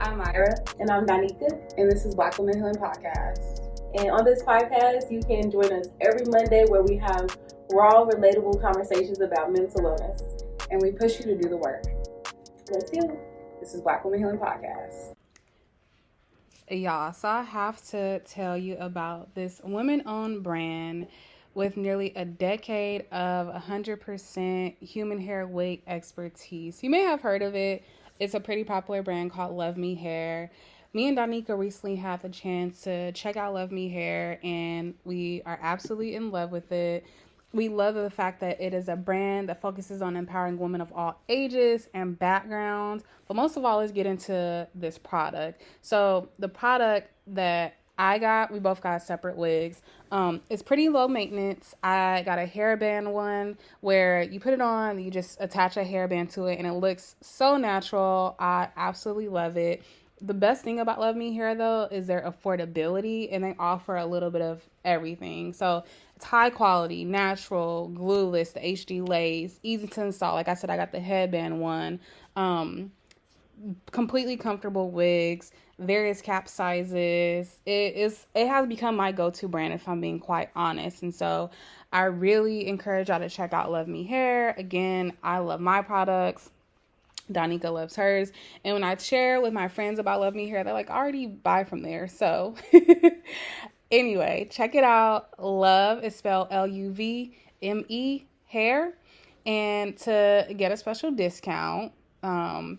I'm Myra. And I'm Danica. And this is Black Women Healing Podcast. And on this podcast, you can join us every Monday where we have raw, relatable conversations about mental wellness. And we push you to do the work. Let's heal. This is Black Women Healing Podcast. Y'all, so I have to tell you about this women-owned brand with nearly a decade of 100% human hair wig expertise. You may have heard of it. It's a pretty popular brand called Love Me Hair. Me and Danica recently had the chance to check out Love Me Hair, and we are absolutely in love with it. We love the fact that it is a brand that focuses on empowering women of all ages and backgrounds. But most of all, let's get into this product. So the product that I got, we both got separate wigs. It's pretty low maintenance. I got a hairband one where you put it on, you just attach a hairband to it, and it looks so natural. I absolutely love it. The best thing about Love Me Hair, though, is their affordability, and they offer a little bit of everything. So it's high quality, natural, glueless, the HD lace, easy to install. Like I said, I got the headband one. Completely comfortable wigs, various cap sizes. It has become my go-to brand, if I'm being quite honest. And so I really encourage y'all to check out Love Me Hair. Again, I love my products. Danica loves hers. And when I share with my friends about Love Me Hair, they're like, already buy from there. So anyway, check it out. Love is spelled Luvme hair. And to get a special discount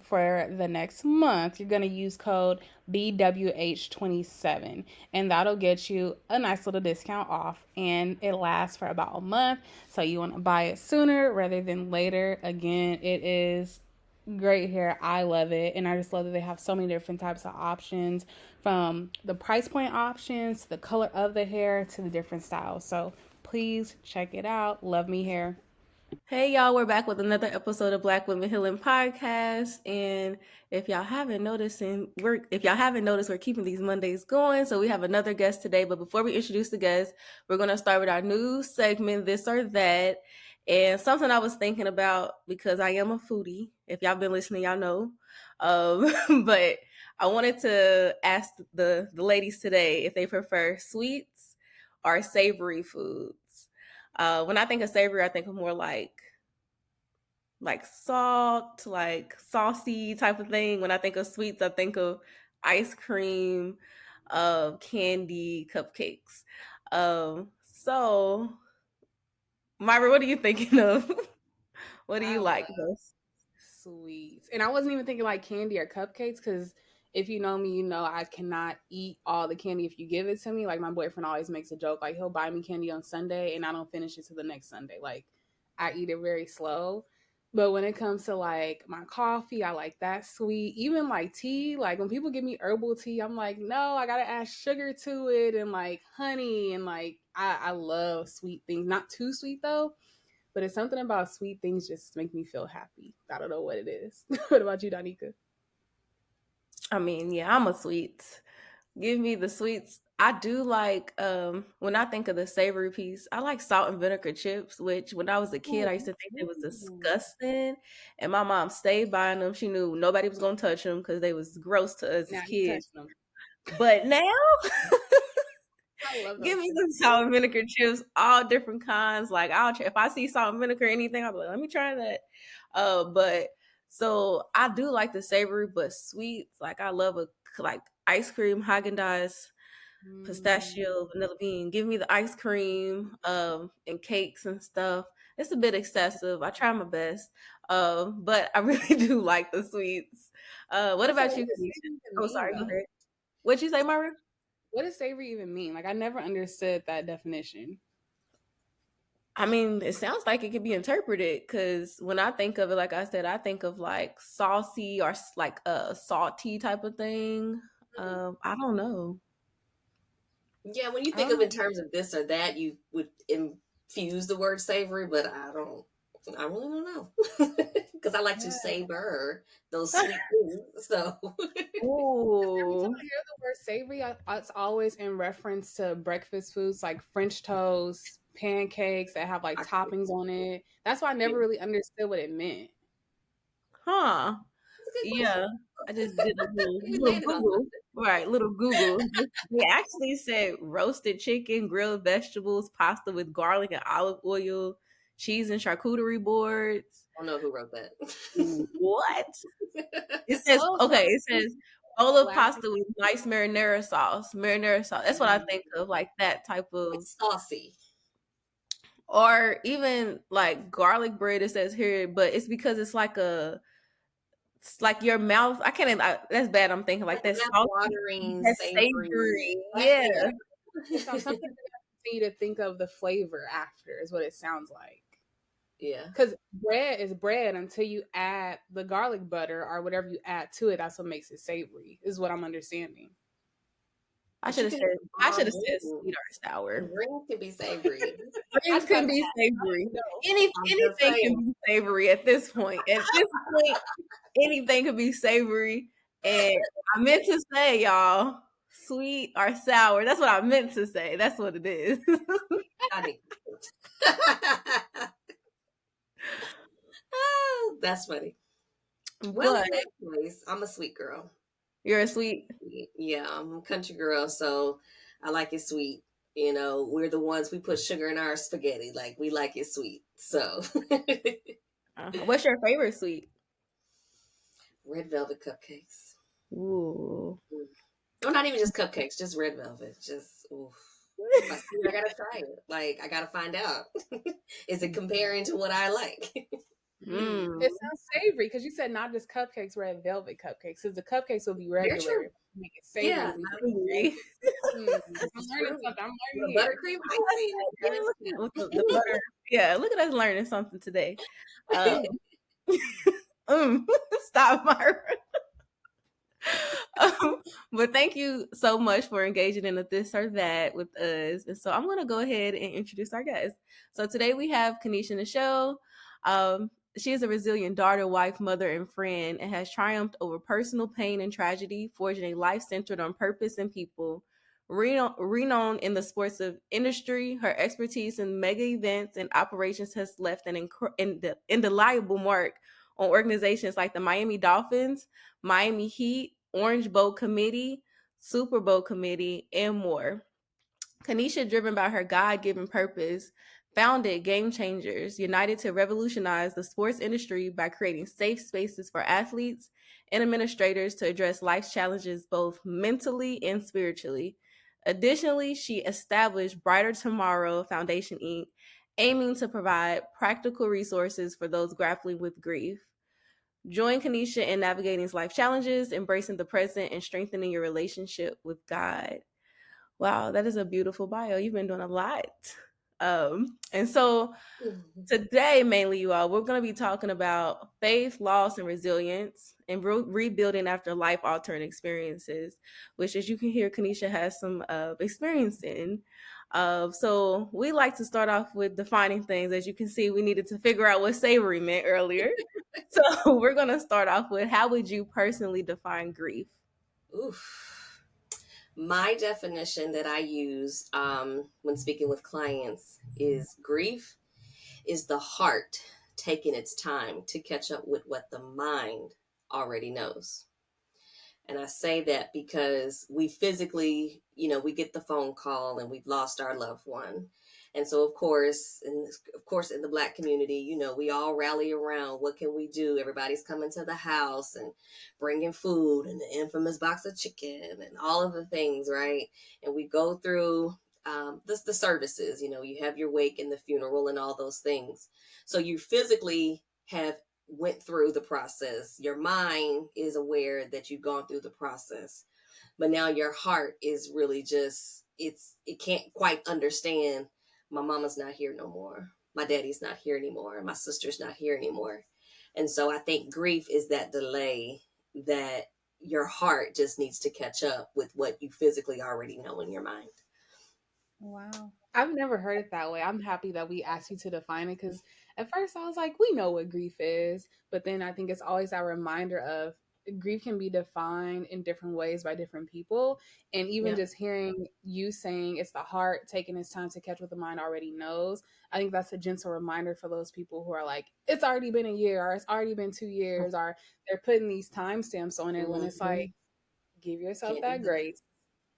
for the next month, you're going to use code BWH27. And that'll get you a nice little discount off. And it lasts for about a month. So you want to buy it sooner rather than later. Again, it is great hair. I love it. And I just love that they have so many different types of options, from the price point options to the color of the hair to the different styles. So please check it out. Love Me Hair. Hey y'all, we're back with another episode of Black Women Healing Podcast. And if y'all haven't noticed, we're keeping these Mondays going. So we have another guest today. But before we introduce the guest, we're gonna start with our new segment, This or That. And something I was thinking about, because I am a foodie. If y'all been listening, y'all know. But I wanted to ask the ladies today if they prefer sweets or savory foods. When I think of savory, I think of more like salt, like saucy type of thing. When I think of sweets, I think of ice cream, candy, cupcakes. So, Myra, what are you thinking of? What do you like? Sweets. And I wasn't even thinking like candy or cupcakes, because if you know me, you know I cannot eat all the candy if you give it to me. Like my boyfriend always makes a joke, like he'll buy me candy on Sunday and I don't finish it till the next Sunday. Like I eat it very slow. But when it comes to like my coffee, I like that sweet. Even like tea, like when people give me herbal tea, I'm like, no, I gotta add sugar to it and like honey, and like I love sweet things. Not too sweet though, but it's something about sweet things just make me feel happy. I don't know what it is. What about you, Danica? I mean, yeah, I'm a sweets. Give me the sweets. I do like, when I think of the savory piece, I like salt and vinegar chips, which when I was a kid, I used to think they was disgusting. And my mom stayed buying them. She knew nobody was going to touch them because they was gross to us as kids. But now, give me some salt and vinegar chips, all different kinds. Like if I see salt and vinegar or anything, I'll be like, let me try that. But so I do like the savory, but sweets, like I love like ice cream, Haagen-Dazs, pistachio, vanilla bean. Give me the ice cream, and cakes and stuff. It's a bit excessive. I try my best, but I really do like the sweets. What about you, Kenisha? Oh, sorry. Go ahead. What'd you say, Myra? What does savory even mean? Like I never understood that definition. I mean, it sounds like it could be interpreted, because when I think of it, like I said, I think of like saucy or like a salty type of thing. I don't know. Yeah, when you think of in terms of this or that, you would infuse the word savory, but I really don't know. Because I like to savor those sweet things. So, every time I hear the word savory, it's always in reference to breakfast foods like French toast, pancakes that have like toppings on it. That's why I never really understood what it meant. Huh. Yeah. I just did a You little landed on Google. something. Right, little Google. They actually said roasted chicken, grilled vegetables, pasta with garlic and olive oil, cheese and charcuterie boards. I don't know who wrote that. What? It says Oh, so okay. It says bowl of classic. pasta with nice marinara sauce. Marinara sauce. That's what I think of, like that type of, It's saucy. or even like garlic bread. It says here, but it's because it's like your mouth. I can't. That's bad. I'm thinking like Like a that salty, mouth-watering, that savory. savory. That's Yeah. It sounds something that continue to think of the flavor after is what it sounds like. Yeah. Because bread is bread until you add the garlic butter or whatever you add to it. That's what makes it savory. Is what I'm understanding. I But should you have can said. I should have said drink. sweet or sour. Drink can be savory. I Things just can have to be savory. know. I'm just Anything can saying. be savory at this point. At this point, anything could be savory. And I meant to say, y'all, sweet or sour. That's what I meant to say. That's what it is. I need. Oh, that's funny. Well, But in that case, I'm a sweet girl. you're a sweet. Yeah, I'm a country girl, so I like it sweet. You know, we're the ones we put sugar in our spaghetti. Like we like it sweet. So What's your favorite sweet? red velvet cupcakes. Ooh. No, not even just cupcakes, just red velvet. Just oof. Like, I gotta try it. Like I gotta find out. Is it comparing to what I like? Mm. It sounds savory because you said not just cupcakes, red velvet cupcakes. Because the cupcakes will be Very true. regular. Make it Yeah, savory. Hungry. I'm this is learning true. something. I'm The learning here. buttercream icing. Yeah, look at with the butter. Yeah, look at us learning something today. Um, stop, Myra. But thank you so much for engaging in a this or that with us. And so I'm going to go ahead and introduce our guest. So today we have Kenisha Nichelle. She is a resilient daughter, wife, mother, and friend, and has triumphed over personal pain and tragedy, forging a life centered on purpose and people. Renowned in the sports of industry, her expertise in mega events and operations has left an indelible mark on organizations like the Miami Dolphins, Miami Heat, Orange Bowl Committee, Super Bowl Committee, and more. Kenisha, driven by her God-given purpose, founded Game Changers, united to revolutionize the sports industry by creating safe spaces for athletes and administrators to address life's challenges both mentally and spiritually. Additionally, she established Brighter Tomorrow Foundation, Inc., aiming to provide practical resources for those grappling with grief. Join Kenisha in navigating life challenges, embracing the present, and strengthening your relationship with God. Wow, that is a beautiful bio. You've been doing a lot. And so today, mainly, you all, we're going to be talking about faith, loss, and resilience, and rebuilding after life-altering experiences, which, as you can hear, Kenisha has some experience in. So we like to start off with defining things. As you can see, we needed to figure out what savory meant earlier. So we're going to start off with, how would you personally define grief? Oof. My definition that I use when speaking with clients is grief is the heart taking its time to catch up with what the mind already knows. And I say that because we physically, we get the phone call and we've lost our loved one. And so, of course, in the Black community, we all rally around. What can we do? Everybody's coming to the house and bringing food and the infamous box of chicken and all of the things, right? And we go through the services. You have your wake and the funeral and all those things. So you physically have went through the process. Your mind is aware that you've gone through the process, but now your heart is really just it can't quite understand. My mama's not here no more. My daddy's not here anymore. My sister's not here anymore. And so I think grief is that delay that your heart just needs to catch up with what you physically already know in your mind. Wow. I've never heard it that way. I'm happy that we asked you to define it because at first I was like, we know what grief is. But then I think it's always that reminder of grief can be defined in different ways by different people. And even just hearing you saying it's the heart taking its time to catch what the mind already knows, I think that's a gentle reminder for those people who are like, it's already been a year, or it's already been 2 years, or they're putting these timestamps on it, when it's like, give yourself Can't do that grace,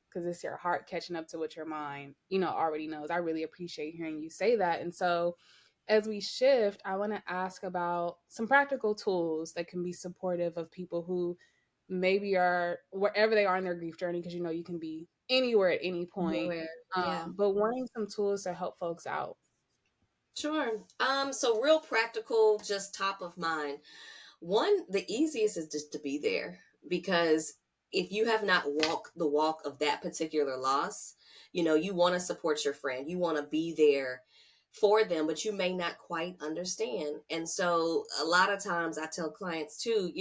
because it's your heart catching up to what your mind, already knows. I really appreciate hearing you say that. And so as we shift, I want to ask about some practical tools that can be supportive of people who maybe are wherever they are in their grief journey, because you can be anywhere at any point, nowhere. Yeah. but wanting some tools to help folks out. Sure. So real practical, just top of mind. One, the easiest is just to be there, because if you have not walked the walk of that particular loss, you want to support your friend, you want to be there for them, but you may not quite understand. And so a lot of times I tell clients too,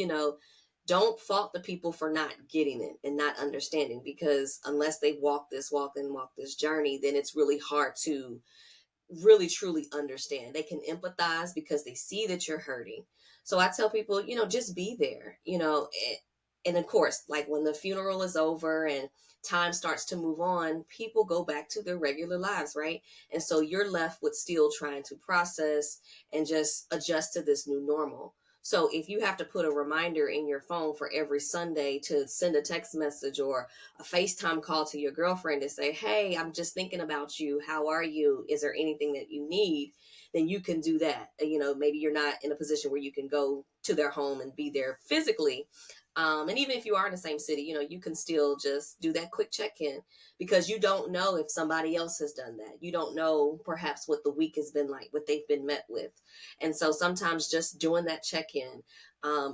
don't fault the people for not getting it and not understanding, because unless they walk this walk and walk this journey, then it's really hard to really truly understand. They can empathize because they see that you're hurting. So I tell people, just be there, and of course, like when the funeral is over and time starts to move on, people go back to their regular lives, right? And so you're left with still trying to process and just adjust to this new normal. So if you have to put a reminder in your phone for every Sunday to send a text message or a FaceTime call to your girlfriend to say, hey, I'm just thinking about you. How are you? Is there anything that you need? Then you can do that. Maybe you're not in a position where you can go to their home and be there physically. And even if you are in the same city, you can still just do that quick check-in, because you don't know if somebody else has done that. You don't know perhaps what the week has been like, what they've been met with. And so sometimes just doing that check-in,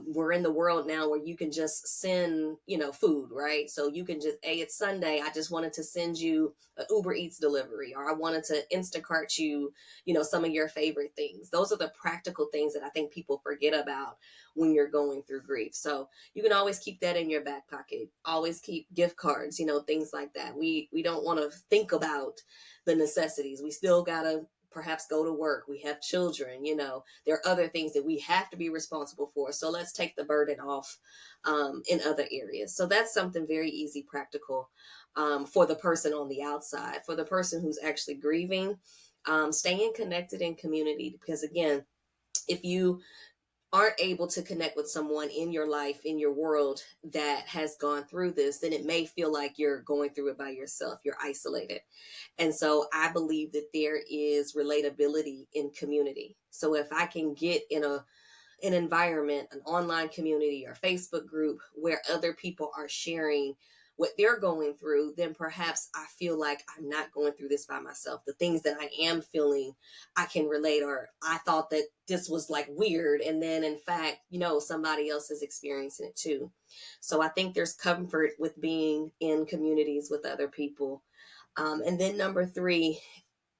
we're in the world now where you can just send, food, right? So you can just, hey, it's Sunday, I just wanted to send you an Uber Eats delivery, or I wanted to Instacart you, some of your favorite things. Those are the practical things that I think people forget about when you're going through grief. So you can always keep that in your back pocket. Always keep gift cards, things like that. We don't want to think about the necessities. We still gotta perhaps go to work. We have children, there are other things that we have to be responsible for. So let's take the burden off in other areas. So that's something very easy, practical for the person on the outside. For the person who's actually grieving, staying connected in community, because again, if you aren't able to connect with someone in your life, in your world that has gone through this, then it may feel like you're going through it by yourself. You're isolated. And so I believe that there is relatability in community. So if I can get in an environment, an online community or Facebook group where other people are sharing what they're going through, then perhaps I feel like I'm not going through this by myself. The things that I am feeling, I can relate, or I thought that this was like weird. And then in fact, somebody else is experiencing it too. So I think there's comfort with being in communities with other people. And then number three,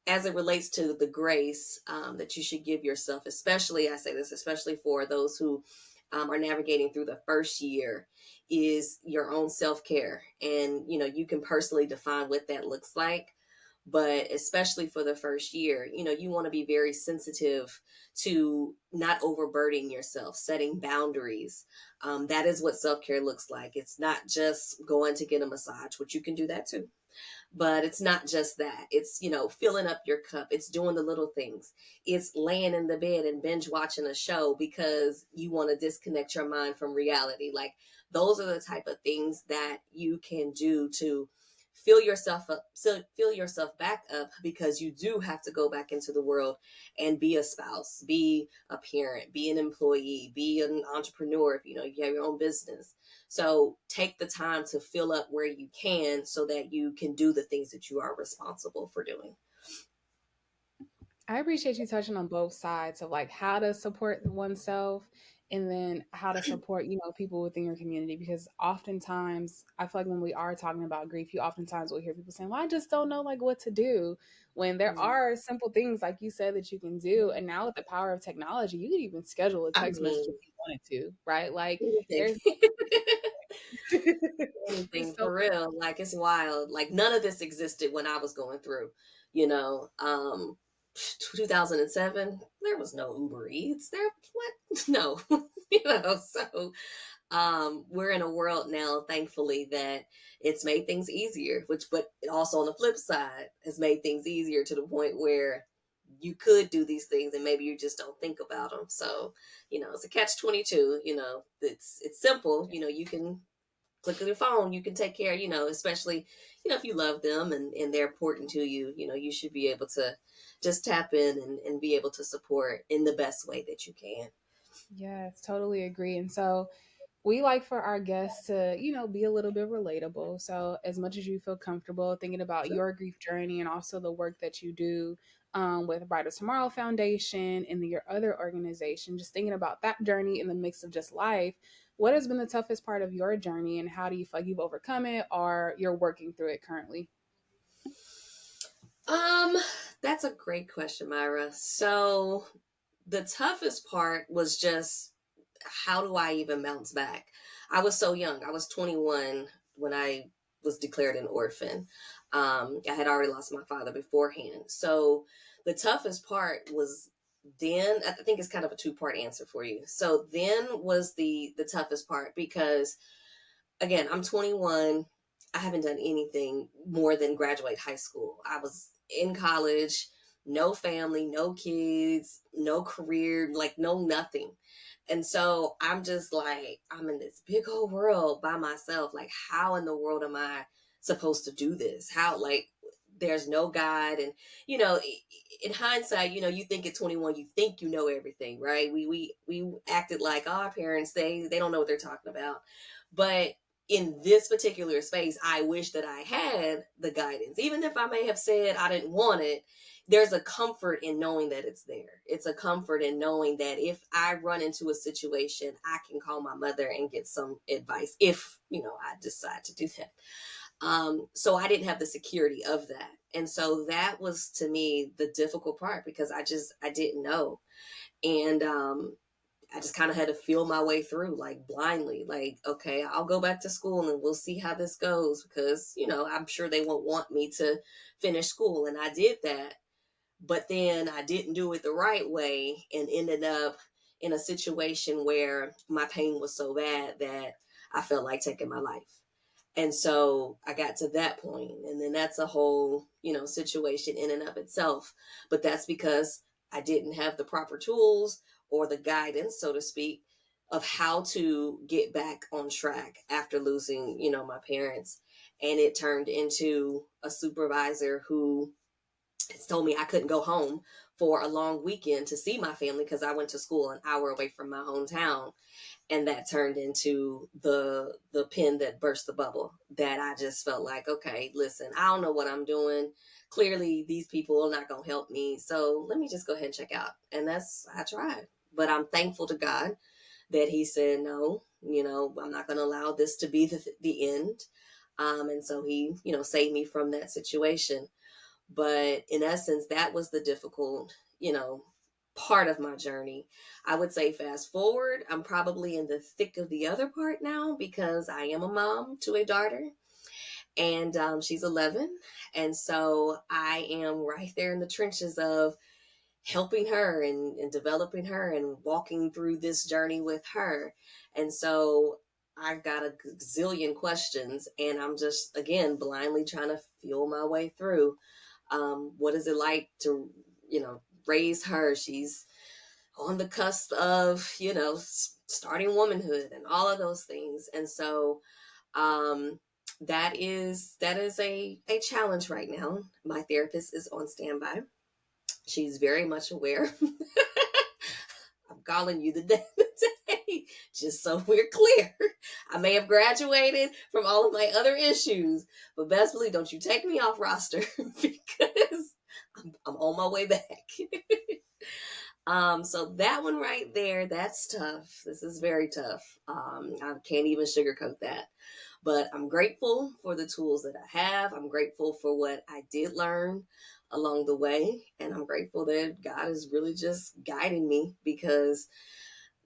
as it relates to the grace that you should give yourself, especially, I say this, especially for those who are navigating through the first year, is your own self-care. And, you can personally define what that looks like. But especially for the first year, you want to be very sensitive to not overburdening yourself, setting boundaries. That is what self-care looks like. It's not just going to get a massage, which you can do that too. But it's not just that. It's, filling up your cup. It's doing the little things. It's laying in the bed and binge watching a show because you want to disconnect your mind from reality. Like, those are the type of things that you can do to fill yourself up, so fill yourself back up, because you do have to go back into the world and be a spouse, be a parent, be an employee, be an entrepreneur if you have your own business. So take the time to fill up where you can so that you can do the things that you are responsible for doing. I appreciate you touching on both sides of like how to support oneself and then how to support, people within your community. Because oftentimes I feel like when we are talking about grief, you oftentimes will hear people saying, well, I just don't know like what to do, when there are simple things like you said that you can do. And now with the power of technology, you can even schedule a I text message mean, if you wanted to, right? Like anything. there's Anything, it's so for real. Like, it's wild. Like, none of this existed when I was going through, you know, um, 2007, there was no Uber Eats there. What? No. So we're in a world now, thankfully, that it's made things easier, but it also on the flip side has made things easier to the point where you could do these things and maybe you just don't think about them. So, it's a catch-22. It's simple. You can click on your phone, you can take care, especially, if you love them and they're important to you, you should be able to just tap in and be able to support in the best way that you can. Yes, totally agree. And so we like for our guests to, be a little bit relatable. So as much as you feel comfortable thinking about Sure. your grief journey and also the work that you do with Brighter Tomorrow Foundation and your other organization, just thinking about that journey in the mix of just life, what has been the toughest part of your journey and how do you feel like you've overcome it or you're working through it currently? Um, that's a great question, Myra. So the toughest part was just, how do I even bounce back? I was so young. I was 21 when I was declared an orphan. I had already lost my father beforehand. So the toughest part was then. I think it's kind of a two-part answer for you. So then was the toughest part because, again, I'm 21. I haven't done anything more than graduate high school. I was in college, no family, no kids, no career, like no nothing. And so I'm just like, I'm in this big old world by myself. Like, how in the world am I supposed to do this? How, like, there's no guide. And, in hindsight, you think at 21, you think you know everything, right? We acted like our parents, they don't know what they're talking about. But in this particular space, I wish that I had the guidance. Even if I may have said I didn't want it, there's a comfort in knowing that it's there. It's a comfort in knowing that if I run into a situation, I can call my mother and get some advice if, I decide to do that. So I didn't have the security of that. And so that was to me the difficult part because I didn't know. And I just kind of had to feel my way through, like blindly, like, okay, I'll go back to school and we'll see how this goes because, I'm sure they won't want me to finish school. And I did that. But then I didn't do it the right way and ended up in a situation where my pain was so bad that I felt like taking my life. And so I got to that point, and then that's a whole, situation in and of itself. But that's because I didn't have the proper tools or the guidance, so to speak, of how to get back on track after losing, my parents. And it turned into a supervisor who told me I couldn't go home for a long weekend to see my family because I went to school an hour away from my hometown, and that turned into the pin that burst the bubble. That I just felt like, okay, listen, I don't know what I'm doing. Clearly these people are not going to help me, so let me just go ahead and check out. And I tried, but I'm thankful to God that he said no, I'm not going to allow this to be the end. And so he, saved me from that situation. But in essence, that was the difficult, part of my journey. I would say fast forward, I'm probably in the thick of the other part now because I am a mom to a daughter, and she's 11. And so I am right there in the trenches of helping her and developing her and walking through this journey with her. And so I've got a zillion questions, and I'm just, again, blindly trying to feel my way through. What is it like to, raise her? She's on the cusp of, starting womanhood and all of those things. And so um, that is a challenge right now. My therapist is on standby. She's very much aware. I'm calling you today, just so we're clear. I may have graduated from all of my other issues, but best believe, don't you take me off roster because I'm on my way back. So that one right there, that's tough. This is very tough. I can't even sugarcoat that. But I'm grateful for the tools that I have. I'm grateful for what I did learn along the way. And I'm grateful that God is really just guiding me because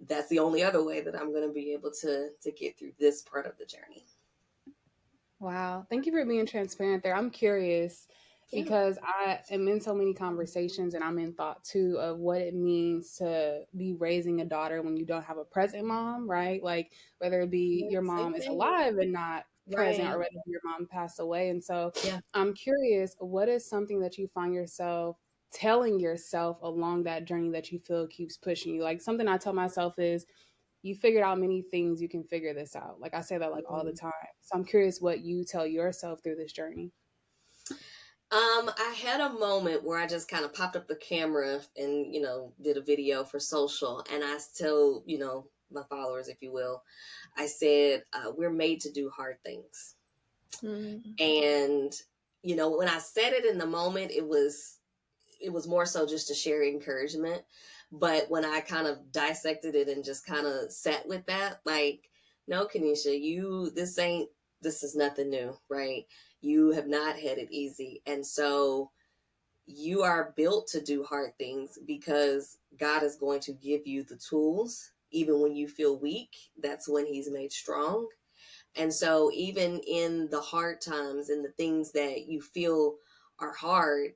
that's the only other way that I'm going to be able to get through this part of the journey. Wow. Thank you for being transparent there. I'm curious. because I am in so many conversations and I'm in thought too of what it means to be raising a daughter when you don't have a present mom, right? Like whether it be your Same mom is thing. alive and not present, or Right. whether your mom passed away. And so Yeah. I'm curious, what is something that you find yourself telling yourself along that journey that you feel keeps pushing you? Like something I tell myself is, you figured out many things, you can figure this out. Like I say that like all the Mhm. time. So I'm curious what you tell yourself through this journey. I had a moment where I just kind of popped up the camera and, did a video for social. And I told, my followers, if you will, I said, we're made to do hard things. Mm. And, when I said it in the moment, it was more so just to share encouragement. But when I kind of dissected it and just kind of sat with that, like, no, Kenisha, this is nothing new, right? You have not had it easy. And so you are built to do hard things because God is going to give you the tools. Even when you feel weak, that's when He's made strong. And so, even in the hard times and the things that you feel are hard,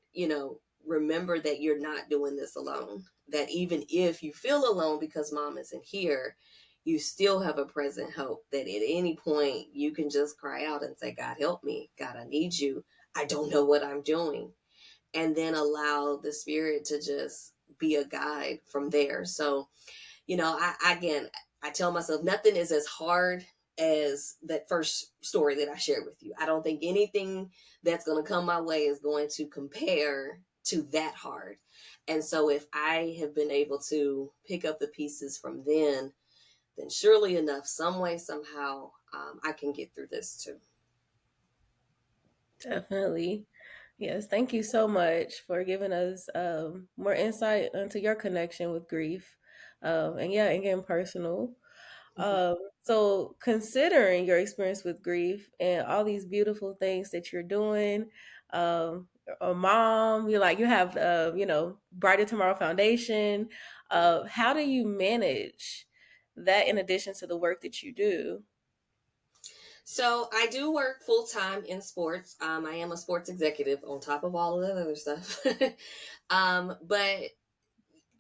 remember that you're not doing this alone. That even if you feel alone because mom isn't here, you still have a present help. That at any point you can just cry out and say, God, help me. God, I need you. I don't know what I'm doing. And then allow the Spirit to just be a guide from there. So, I tell myself nothing is as hard as that first story that I shared with you. I don't think anything that's going to come my way is going to compare to that hard. And so if I have been able to pick up the pieces from then surely enough, some way, somehow, I can get through this too. Definitely. Yes, thank you so much for giving us more insight into your connection with grief. And yeah, and getting personal. Mhm. So considering your experience with grief and all these beautiful things that you're doing, a mom, you have, Brighter Tomorrow Foundation. How do you manage that in addition to the work that you do? So I do work full time in sports. I am a sports executive on top of all of the other stuff. But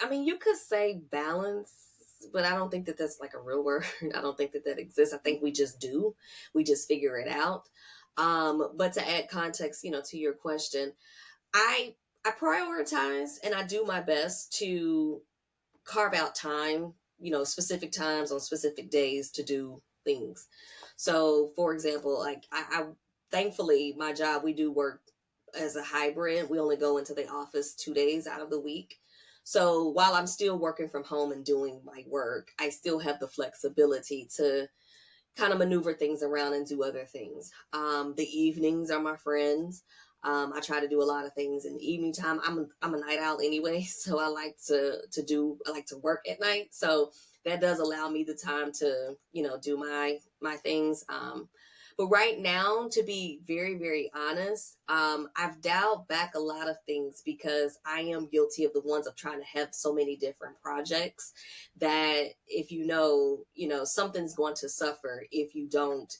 I mean, you could say balance, but I don't think that that's like a real word. I don't think that that exists. I think we just do. We just figure it out. But to add context, to your question, I I prioritize and I do my best to carve out time, specific times on specific days to do things. So, for example, like I thankfully my job, we do work as a hybrid. We only go into the office 2 days out of the week. So while I'm still working from home and doing my work, I still have the flexibility to kind of maneuver things around and do other things. The evenings are my friends. I try to do a lot of things in the evening time. I'm a night owl anyway, so I like to work at night. So that does allow me the time to do my things. But right now, to be very very honest, I've dialed back a lot of things because I am guilty of the ones of trying to have so many different projects that if something's going to suffer if you don't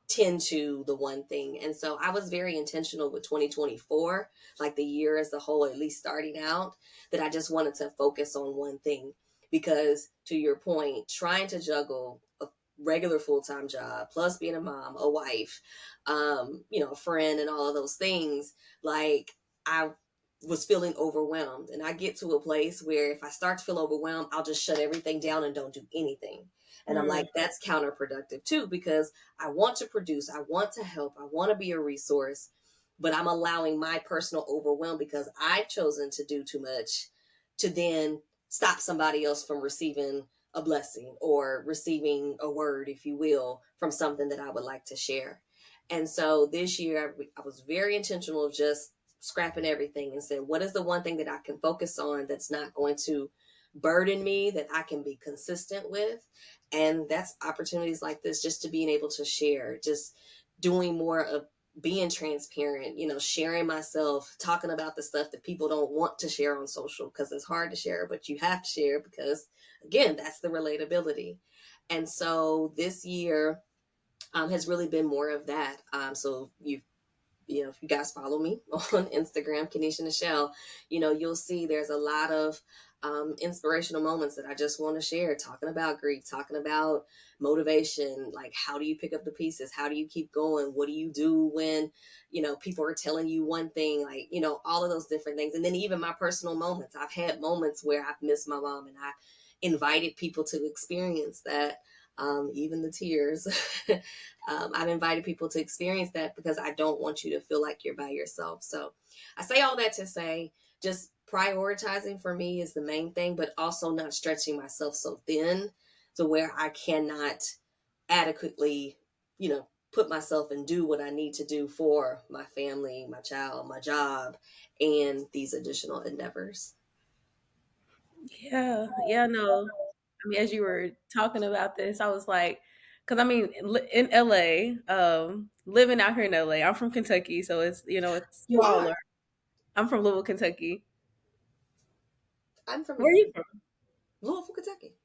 tend to the one thing. And so I was very intentional with 2024, like the year as a whole, at least starting out, that I just wanted to focus on one thing. Because to your point, trying to juggle a regular full-time job plus being a mom, a wife, a friend, and all of those things, like I was feeling overwhelmed. And I get to a place where if I start to feel overwhelmed, I'll just shut everything down and don't do anything. And I'm Mm. like, that's counterproductive too, because I want to produce, I want to help, I want to be a resource, but I'm allowing my personal overwhelm because I've chosen to do too much to then stop somebody else from receiving a blessing or receiving a word, if you will, from something that I would like to share. And so this year, I was very intentional of just scrapping everything and said, what is the one thing that I can focus on that's not going to burden me, that I can be consistent with? And that's opportunities like this, just to being able to share, just doing more of being transparent, sharing myself, talking about the stuff that people don't want to share on social because it's hard to share, but you have to share because, again, that's the relatability. And so this year has really been more of that. So you've if you guys follow me on Instagram, Kenisha Nichelle, you'll see there's a lot of inspirational moments that I just want to share, talking about grief, talking about motivation, like how do you pick up the pieces? How do you keep going? What do you do when, people are telling you one thing, like, all of those different things. And then even my personal moments. I've had moments where I've missed my mom and I invited people to experience that. Even the tears. I've invited people to experience that because I don't want you to feel like you're by yourself. So I say all that to say, just prioritizing for me is the main thing, but also not stretching myself so thin to where I cannot adequately, put myself and do what I need to do for my family, my child, my job, and these additional endeavors. Yeah, no. I mean, as you were talking about this, I was like, because I mean, in LA, living out here in LA, I'm from Kentucky, so it's You are. smaller. I'm from Louisville, Kentucky. I'm from Where are you from? Louisville, Kentucky.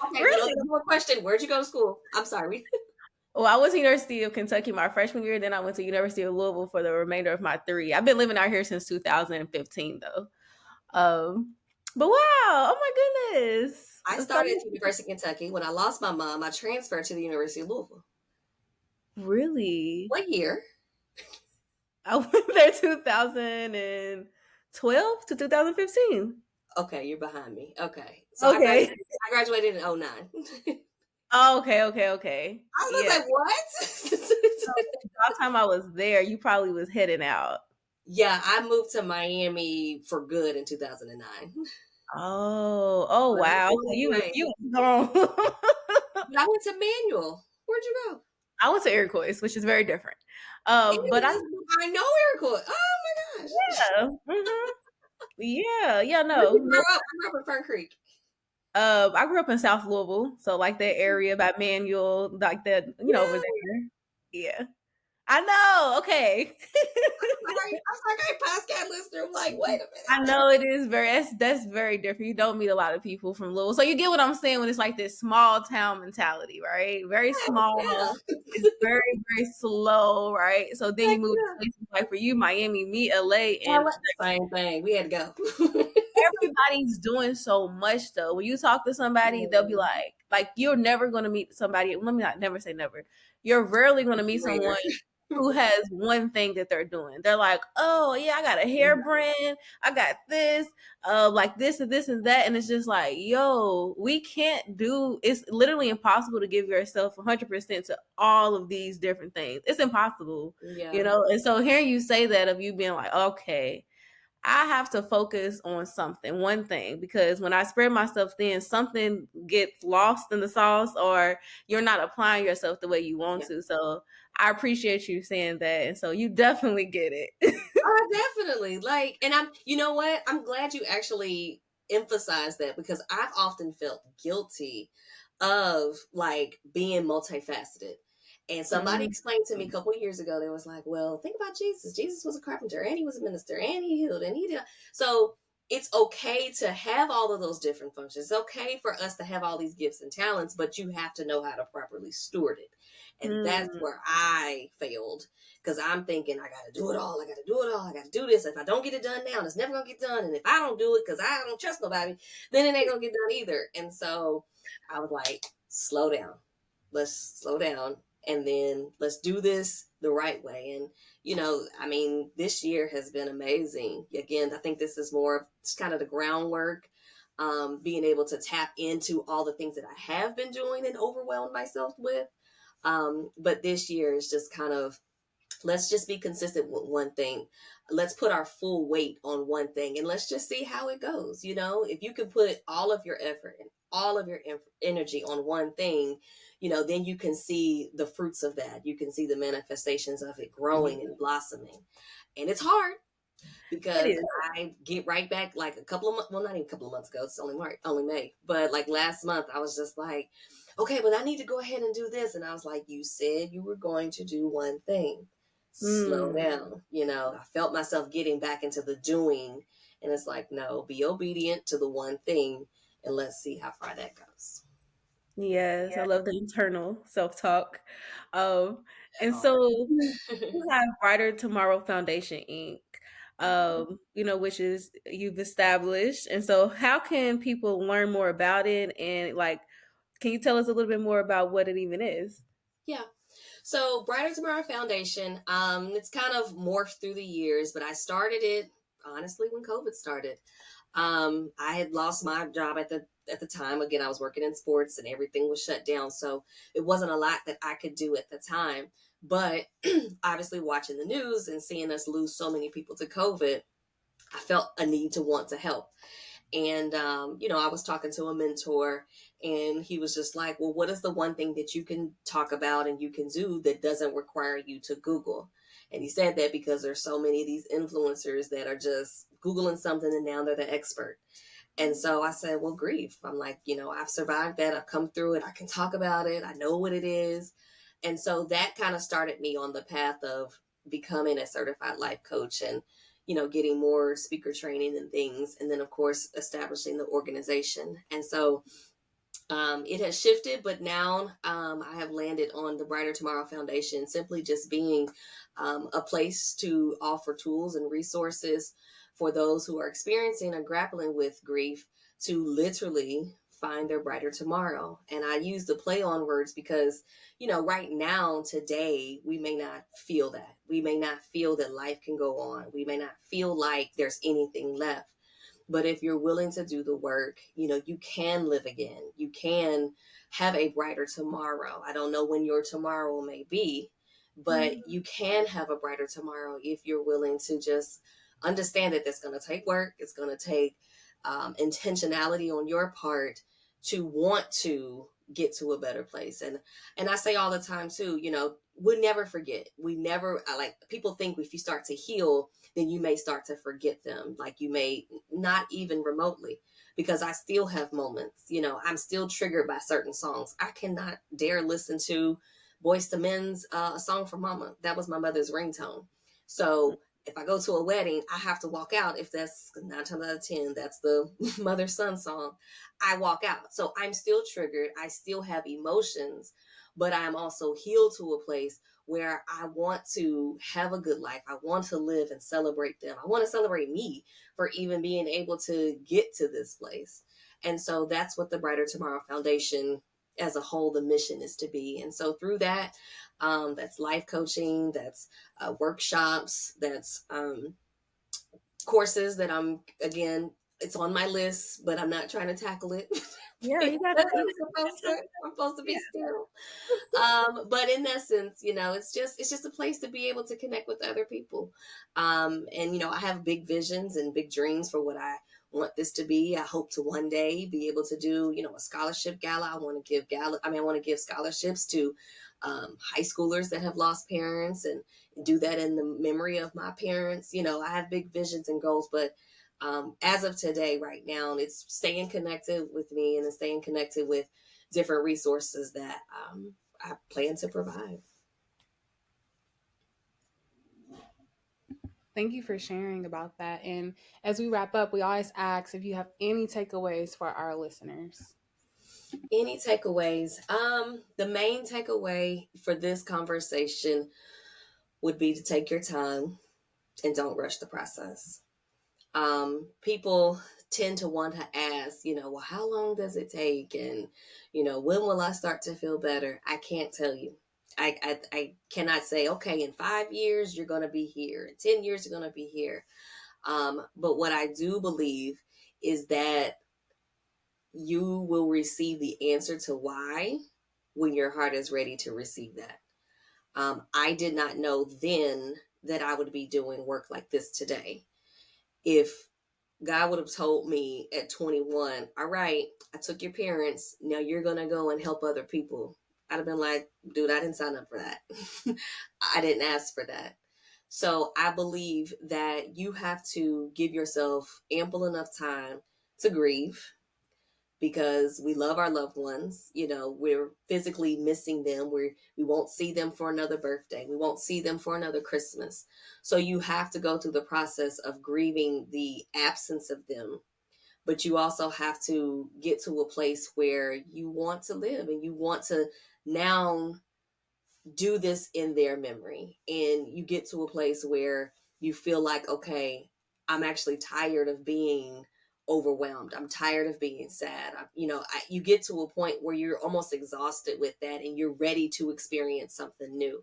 Okay, but Really? one more question. Where'd you go to school? I'm sorry. Well, I went to University of Kentucky my freshman year, then I went to University of Louisville for the remainder of my 3. I've been living out here since 2015, though. But wow, oh my goodness. I So started at the University of Kentucky. When I lost my mom, I transferred to the University of Louisville. really, What year? I went there 2012 to 2015. Okay, you're behind me. Okay. So I Okay. graduated I graduated in '09. Oh, okay. I was Yeah. like, So what? by the time I was there, you probably was heading out. Yeah, I moved to Miami for good in 2009. Oh But I wow. did Okay, it anyway. you was gone. But I went to Manual. Where'd you go? I went to Iroquois, which is very different. But I know Iroquois. Oh my gosh. yeah, yeah, Where'd you no. grow up? I grew up in Fern Creek. I grew up in South Louisville, so like that area by Manual, like that, over Yeah. there. Yeah, I know. Okay. I'm sorry, I passed that listener. I'm like, wait a I minute. know it is that's very different. You don't meet a lot of people from Louisville, so you get what I'm saying when it's like this small town mentality, right? Very small. Yeah. It's very slow, right? So then you Heck move to yeah. places like for you, Miami, me, LA, and Same thing. We had to go. everybody's doing so much though. When you talk to somebody, they'll be like you're never going to meet somebody. Let me not never say never. You're rarely going to meet someone Rare. who has one thing that they're doing. They're like, oh yeah, I got a hair brand, I got this, like this and this and that, and it's just like, yo, we can't do. It's literally impossible to give yourself 100% to all of these different things. It's impossible, Yeah. And so hearing you say that of you being like, okay, I have to focus on something, one thing, because when I spread myself thin, something gets lost in the sauce or you're not applying yourself the way you want Yeah. to. So I appreciate you saying that. And so you definitely get it. Oh, definitely. Like, and you know what? I'm glad you actually emphasized that because I've often felt guilty of like being multifaceted. And somebody Mm, explained to me a couple of years ago, they was like, well, think about Jesus. Jesus was a carpenter and he was a minister and he healed and he did. So it's okay to have all of those different functions. It's okay for us to have all these gifts and talents, but you have to know how to properly steward it. And that's mm, where I failed because I'm thinking I got to do it all. I got to do it all. I got to do this. If I don't get it done now, it's never gonna get done. And if I don't do it because I don't trust nobody, then it ain't gonna get done either. And so I was like, slow down. Let's slow down, and then let's do this the right way. And I mean, this year has been amazing. Again, I think this is more of just kind of the groundwork. Being able to tap into all the things that I have been doing and overwhelmed myself with. But this year is just kind of, let's just be consistent with one thing. Let's put our full weight on one thing and let's just see how it goes. If you can put all of your effort and all of your energy on one thing, then you can see the fruits of that. You can see the manifestations of it growing and blossoming. And it's hard it because is. I get right back like a couple of months, well, not even a couple of months ago. It's only March, only May, but like last month, I was just like, okay, but I need to go ahead and do this. And I was like, you said you were going to do one thing. Slow Mm. down. I felt myself getting back into the doing. And it's like, no, be obedient to the one thing and let's see how far that goes. Yes, I love the internal self-talk. And Oh. so you have Brighter Tomorrow Foundation Inc., which is you've established. And so how can people learn more about it? And like, can you tell us a little bit more about what it even is? Yeah. So Brighter Tomorrow Foundation, it's kind of morphed through the years, but I started it honestly when COVID started. I had lost my job at the time. Again, I was working in sports and everything was shut down, so it wasn't a lot that I could do at the time. But obviously, watching the news and seeing us lose so many people to COVID, I felt a need to want to help. And, I was talking to a mentor and he was just like, well, what is the one thing that you can talk about and you can do that doesn't require you to Google? And he said that because there's so many of these influencers that are just Googling something and now they're the expert. And so I said, well, grief. I'm like, I've survived that. I've come through it. I can talk about it. I know what it is. And so that kind of started me on the path of becoming a certified life coach and, getting more speaker training and things. And then, of course, establishing the organization. And so it has shifted, but now I have landed on the Brighter Tomorrow Foundation, simply just being a place to offer tools and resources for those who are experiencing or grappling with grief to literally find their brighter tomorrow. And I use the play on words because, right now, today, we may not feel that. We may not feel that life can go on. We may not feel like there's anything left. But if you're willing to do the work, you can live again. You can have a brighter tomorrow. I don't know when your tomorrow may be, but you can have a brighter tomorrow if you're willing to just understand that that's going to take work. It's going to take intentionality on your part to want to get to a better place. And I say all the time too, we never forget. We never like people think if you start to heal, then you may start to forget them. Like you may not even remotely, because I still have moments, I'm still triggered by certain songs. I cannot dare listen to Boyz II Men's A Song for Mama. That was my mother's ringtone. So if I go to a wedding, I have to walk out. If that's 9 times out of 10, that's the mother son song, I walk out. So I'm still triggered. I still have emotions, but I'm also healed to a place where I want to have a good life. I want to live and celebrate them. I want to celebrate me for even being able to get to this place. And so that's what the Brighter Tomorrow Foundation as a whole, the mission is to be. And so through that, that's life coaching, that's workshops, that's courses that again, it's on my list, but I'm not trying to tackle it. Yeah, you got I'm supposed to be still. But in essence, it's just a place to be able to connect with other people. And I have big visions and big dreams for what I want this to be. I hope to one day be able to do, a scholarship gala. I want to give scholarships to high schoolers that have lost parents and do that in the memory of my parents. I have big visions and goals, but as of today, right now, it's staying connected with me and staying connected with different resources that I plan to provide. Thank you for sharing about that. And as we wrap up, we always ask if you have any takeaways for our listeners. Any takeaways? The main takeaway for this conversation would be to take your time and don't rush the process. People tend to want to ask, well, how long does it take? And, when will I start to feel better? I can't tell you. I cannot say, okay, in 5 years, you're going to be here. In 10 years, you're going to be here. But what I do believe is that you will receive the answer to why when your heart is ready to receive that. I did not know then that I would be doing work like this today. If God would have told me at 21, all right, I took your parents, now you're going to go and help other people, I'd have been like, dude, I didn't sign up for that. I didn't ask for that. So I believe that you have to give yourself ample enough time to grieve, because we love our loved ones. We're physically missing them. We won't see them for another birthday. We won't see them for another Christmas. So you have to go through the process of grieving the absence of them. but you also have to get to a place where you want to live and you want to now do this in their memory. And you get to a place where you feel like, okay, I'm actually tired of being overwhelmed. I'm tired of being sad. You get to a point where you're almost exhausted with that and you're ready to experience something new.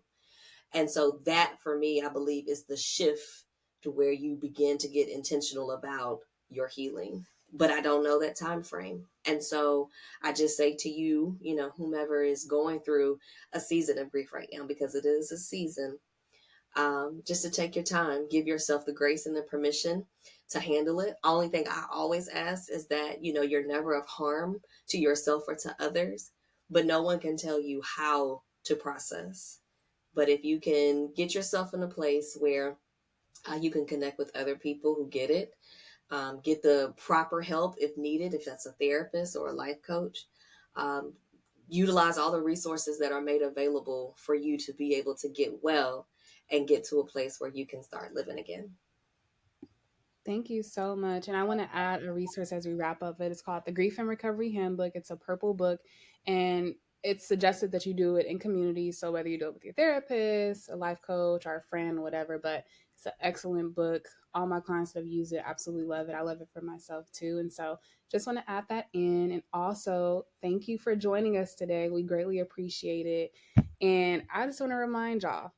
And so that for me, I believe, is the shift to where you begin to get intentional about your healing. But I don't know that time frame. And so I just say to you, whomever is going through a season of grief right now, because it is a season, just to take your time, give yourself the grace and the permission to handle it. Only thing I always ask is that, you're never of harm to yourself or to others, but no one can tell you how to process. But if you can get yourself in a place where you can connect with other people who get it, get the proper help if needed, if that's a therapist or a life coach, um, utilize all the resources that are made available for you to be able to get well and get to a place where you can start living again. Thank you so much. And I want to add a resource as we wrap up. It's called the Grief and Recovery Handbook. It's a purple book, and it's suggested that you do it in community. So whether you do it with your therapist, a life coach, or a friend, whatever, but it's an excellent book. All my clients that have used it absolutely love it. I love it for myself too. And so just want to add that in. And also, thank you for joining us today. We greatly appreciate it. And I just want to remind y'all,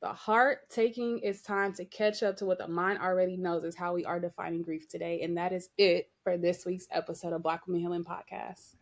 the heart taking its time to catch up to what the mind already knows is how we are defining grief today. And that is it for this week's episode of Black Women Healing Podcast.